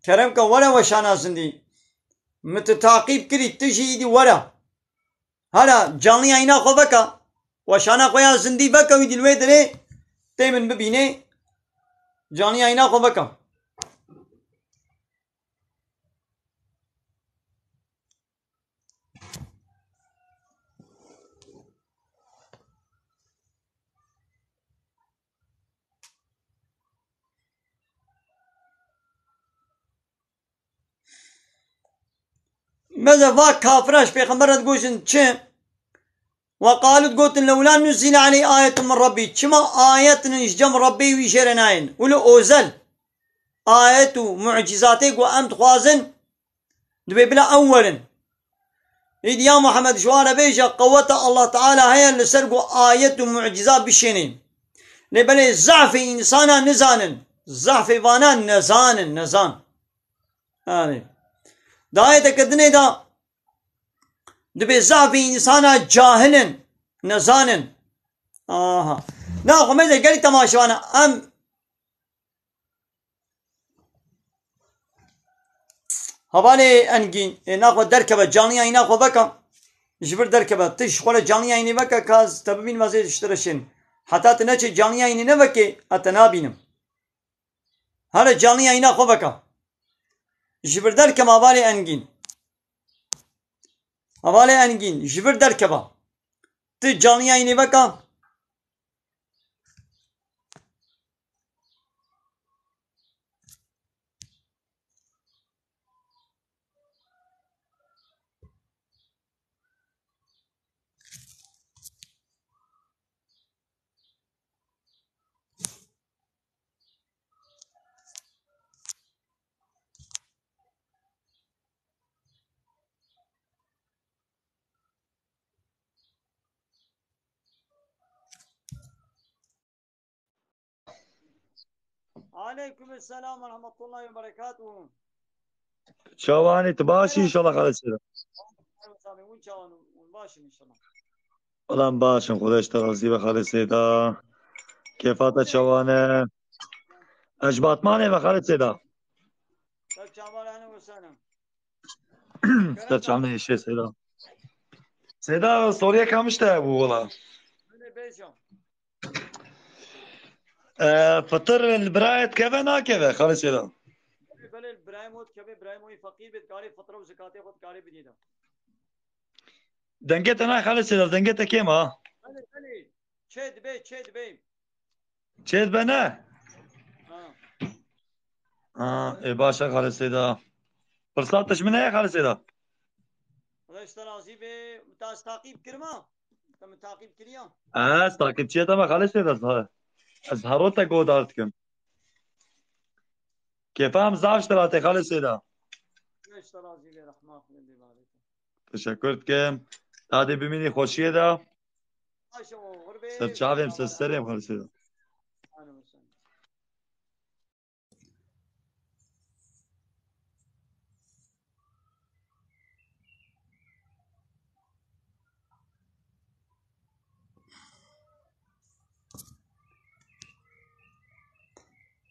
کرم کا ورا وشانا سندی متتعقیب کری تجی دی ورا هلا جانی اینا خو بکا وشانا خویا زندی بکا وی دلوی دره تیمن ببینه جانی اینا خو بکا ماذا فاك كافراش بيغمبرت قوشن چه وقالت قوت لولا نزل علي آية من ربي چما آية نجم ربي ويشيرناين ولو أوزل آية معجزاتي قو أمت خوازن دبي بلا أولا إذ يا محمد شوارا بيجا قوة الله تعالى هي اللي سرقوا آية معجزات بشينين لبلي زعف إنسانا نزانا زعف فانا نزان داية كدني دا دبي زعف إنسانا جاهلا نزانا ناخو ماذا قالي تماشوانا أم هبالي أنجين ناخو دركبة جانيا ناخو بكا جبر دركبة تش خولا جانيا يني بكا كاز تببين مازيد اشترشين حتى تنچه جانيا يني نبكي أتنابينم هلا جانيا يناخو بكا جبر دركبة هبالي أنجين هبالي أنجين جبر دركبة تش جانيا يني بكا Aleykümselam ve rahmetullahi ve berekatuhu.
Çavani başı inşallah Hale Seyda. Ulan başım Kudeş terazi ve Hale Seyda. Kefata çavane. Ecbatmane ve Hale Seyda. Serçamne işe Seyda. Seyda soruya kalmış da bu valla. فطر البرايت كيف ناكفه خالص كذا
بله البرايم هو كبي برايم هو فقير بتقاري فطره وزكاته خد قاري بديده
دنجت انا خالص كذا دنجت كيم ها
بله çed bey
çed bana ha başa خالص كذا فرصات تشمنه يا خالص كذا
الله اشترازي به متاز تعقيب كرما تم تعقيب كريا
takipçiye ama خالص كذا azharotak godartkim كيفهم زاف اشتراتي خالص كذا
اشترازي به رحمه الله
teşekkür ederim hadi bimini خوشیه دا سر چاویم سریم خالص كذا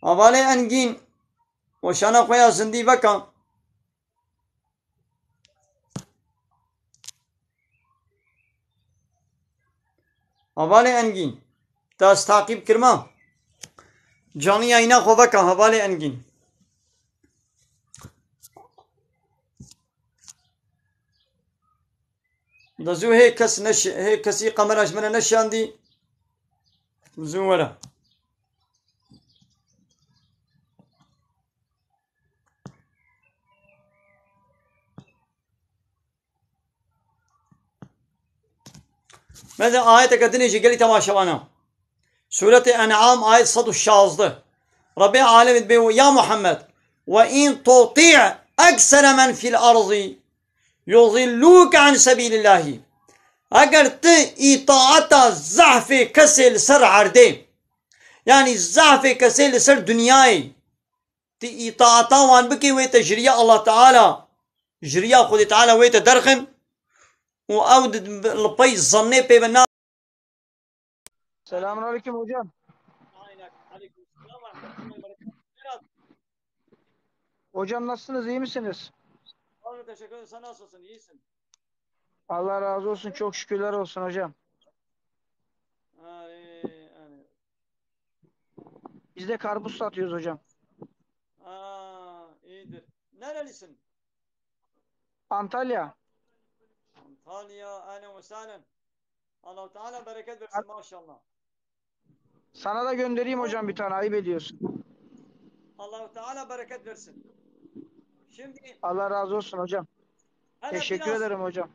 Havale engin o şana koyasın diye bakan. Havale engin. Tas takip kırma. Canlı yayına koy bakan havale engin. Dazu هيك كس نش هيك كسي قمر أجمل نشاندي زورة ماذا آية قدني جيلي تماشوانا سورة أنعام آية صد الشازدة ربي عالم بيو يا محمد وإن تطيع أكثر من في الأرض يضلوك عن سبيل الله اگر ته اطاعت ضعف کسل سر عرده yani ضعف کسل سر دنیای تی اطاعتا وان بکی وی تجریه الله تعالی جریه خود تعالی وی تدرخن و او لپی ظنه پی بنا.
Selamünaleyküm hocam. Hocam nasılsınız? İyi misiniz?
Abi teşekkür ederim. Sen nasılsın? İyisin.
Allah razı olsun. Çok şükürler olsun hocam. Biz de karpuz satıyoruz hocam.
İyidir. Nerelisin?
Antalya.
Antalya. Ahlen ve sahlen. Allah-u Teala bereket versin maşallah.
Sana da göndereyim hocam bir tane. Ayıp ediyorsun.
Allah-u Teala bereket versin. Şimdi
Allah razı olsun hocam. Teşekkür ederim hocam.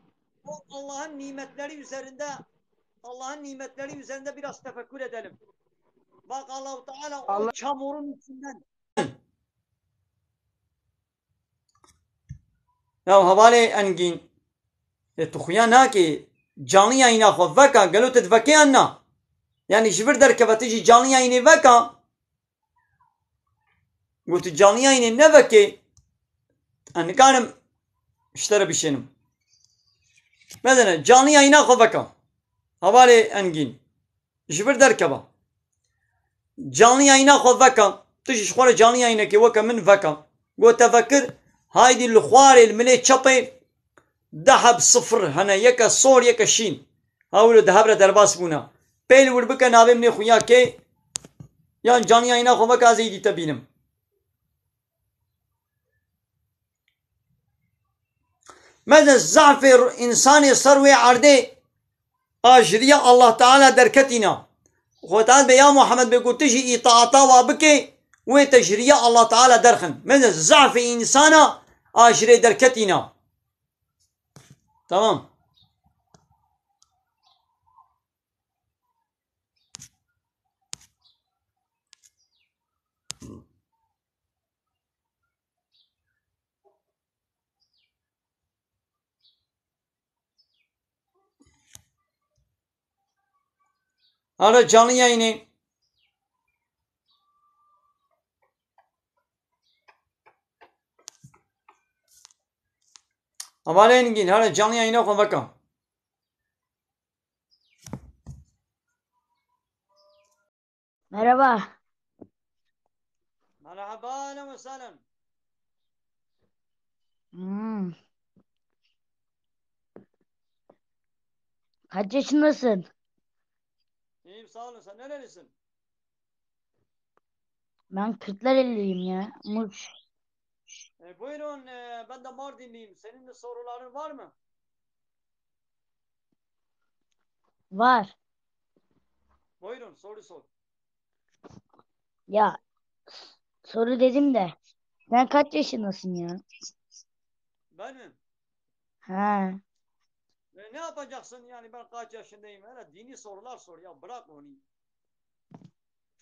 O Allah'ın nimetleri üzerinde biraz tefekkür edelim. Bak Allah-u Teala o çamurun içinden. Ya havale engin. Tukhya na ki canlı yayına xo veka gelo te veke anna. Yani jibir derkevatici canlı yayını veka. Gotu canlı yayını ne veke? Anne kanım işlere bir şeyim. Mesela canlı yayına xo veka. Havale engin. Jibir derkeva. Canlı yayına xo veka. Tuş xora canlı yayına ki veka min veka. Go tefekkür haydi l'xwari l'mile çapı dahab sıfır hana yeka sor yeka şin. Havlu dahabra derbas buna. Peyl vur bika navim ne xuya ke yan canlı yayına xo veka zeydi tabinim. Mesela zafer insanı sarve arde ajriye Allah Teala derketina. Xudan be ya Muhammed be gutici itaata wa bike ve tejriye Allah Teala derken. Mesela zafer insana ajriye derketina. Tamam. Hala canlı yayını. Havale Engin. Hala canlı yayına kon bakalım.
Merhaba.
Merhaba ve selam.
Kaç yaşındasın?
İyiyim sağ olun. Sen nerelisin?
Ben Kırklareli'yim ya. Muş.
Buyurun ben de Mardinliyim. Senin de soruların var mı?
Var.
Buyurun soru sor.
Ya soru dedim de. Sen kaç yaşındasın ya?
Ben mi?
Ha.
Ne yapacaksın yani ben kaç yaşındayım? Hele dini sorular sor ya bırak onu.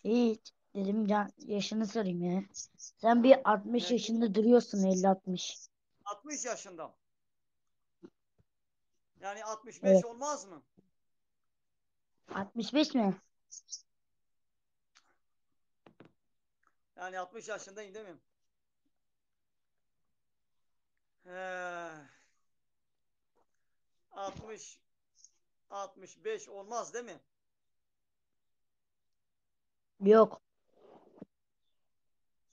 Hiç. Dedim yaşını sorayım ya. Sen bir 60 yaşında duruyorsun 50-60.
60 yaşında. Yani 65
Evet.
olmaz mı?
65 mi?
Yani 60 yaşındayım değil mi? 60 65 olmaz değil mi?
Yok.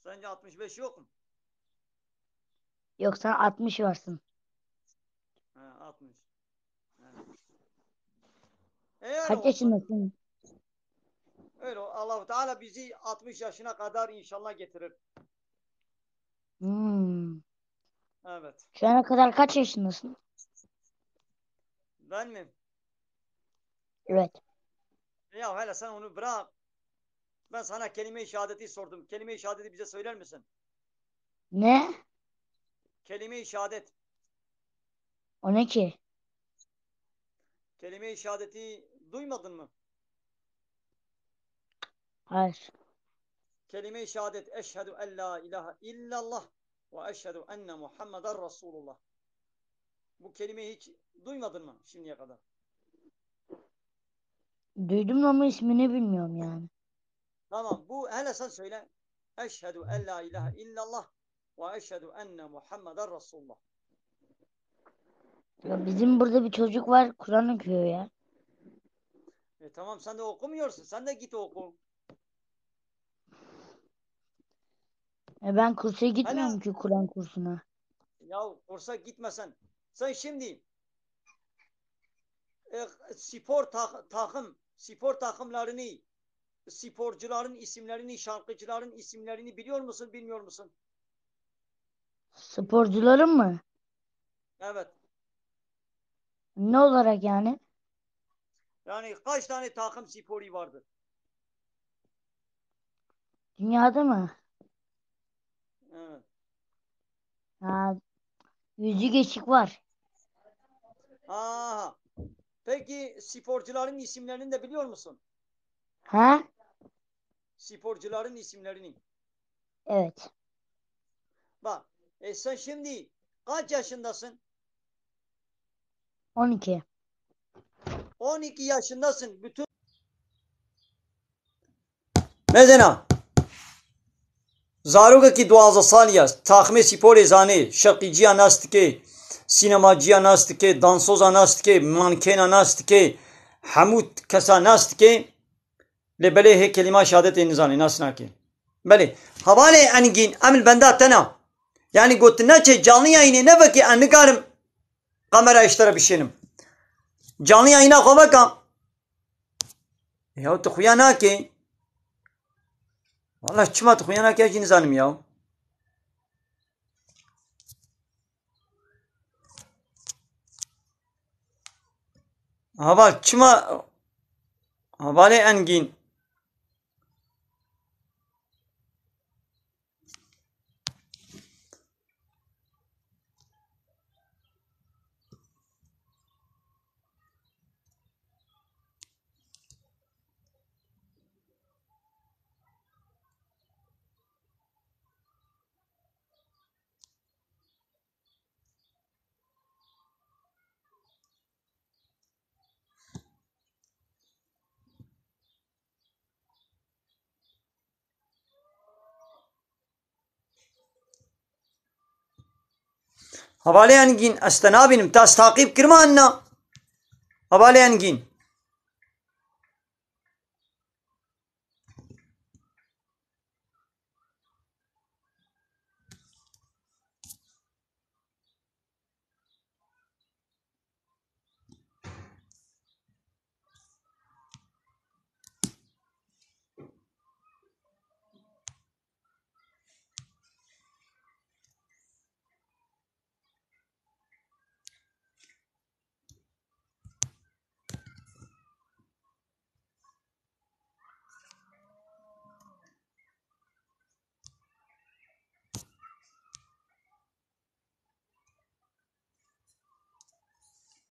Sence 65 yok mu?
Yok sen 60 varsın.
60. Eğer
Kaç
olsa
yaşındasın?
öyle Allah-u Teala bizi 60 yaşına kadar inşallah getirir. Evet.
Şu ana kadar kaç yaşındasın?
Ben mi?
Evet.
Ya hele sen onu bırak. Ben sana kelime-i şehadeti sordum. Kelime-i şehadeti bize söyler misin?
Ne?
Kelime-i şehadet.
O ne ki?
Kelime-i şehadeti duymadın mı?
Hayır.
Kelime-i şehadet. Eşhedü en la ilahe illallah ve eşhedü enne Muhammeden Resulullah. Bu kelimeyi hiç duymadın mı şimdiye kadar?
Duydum ama ismini bilmiyorum yani.
Tamam. Bu hele sen söyle. Eşhedü en la ilahe illallah ve eşhedü enne Muhammeden Resulullah.
Ya bizim burada bir çocuk var Kur'an okuyor ya.
Tamam sen de okumuyorsun. Sen de git oku.
Ben kursa gitmiyorum
Hele
ki Kur'an kursuna.
ya kursa gitmesen. Sen şimdi spor takımlarını, sporcuların isimlerini, şarkıcıların isimlerini biliyor musun, bilmiyor musun?
Sporcuların mı?
Evet.
Ne olarak yani?
Yani kaç tane takım sporu vardır?
Dünyada mı?
Evet.
Ha, yüzü geçik var.
Aha. Peki sporcuların isimlerini de biliyor musun?
Ha?
Sporcuların isimlerini.
Evet.
Bak, sen şimdi kaç yaşındasın?
12.
12 yaşındasın. Bütün Medena. Zaruga ki 12 sal است. تاخم سپور زانه شقیجی است که سینماجی است که دانسوز است که مانکن است که هموت کسان است که لبله he kelime şehadet nizani nasıl ki? Bale. Havale engin amel benda tena. Yani gotna çe canlı yayını ne vaki anıkarım kamera işlere bişenim. Canlı yayına kovakam. Ya tu khuyana ki Vallahi çıma tu khuyana ki nizanım ya. Hava çıma havale engin Havale yangin astanabinım tas takip kirma anna. Havale yangin.